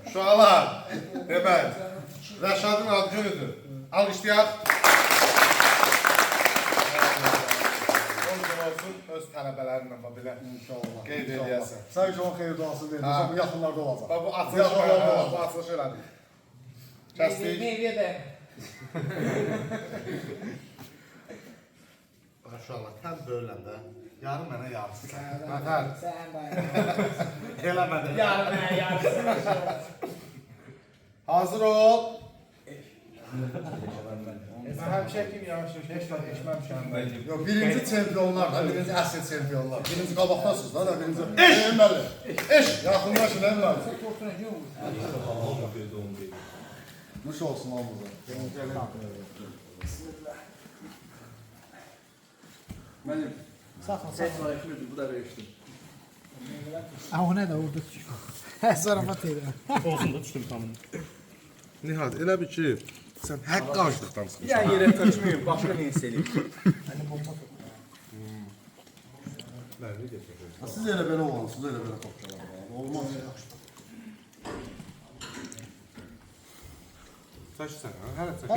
Uşaqlar, demək, Rəşadın ad günüdür. Alqışlayaq. O gün olsun, öz tələbələrinlə belə İnşallah. qeyd edəyəsən. Sən ki, onun xeyir duasını verirsən, bu yaxınlarda olacaq. Bu açılış elədik. Kəsdik. Meyvəyə də. Uşaqlar, təm bölündə yarım mənə yarısı. Nətər? Sən də. Eləmədim. Yarım mənə yarısı. Hazır ol. Mən həmişə kim yavaş-yavaş heç vaxt içməmişəm. Yox, birinci çempionlar da, birinci əsl çempionlar. Birinci qabaqdasınız da, birinci... Eş! Eş! Yaxınlaşın, Emrah. Korkuna yox. Nuş olsun hamıza. Mənim. Saxla. Bu da beşdir. O nə də orada çıxır. Hə, zarafat edirəm. Olsun da düşdüm tamam. Nihat, elə bir ki, sən haqq aclıqdan Ya çıxırsan. yere kaçmayın, başka ne istedim? Siz elə belə olmalısınız, elə belə topçalar. Olmaz ya. Çək sən, hələ çək.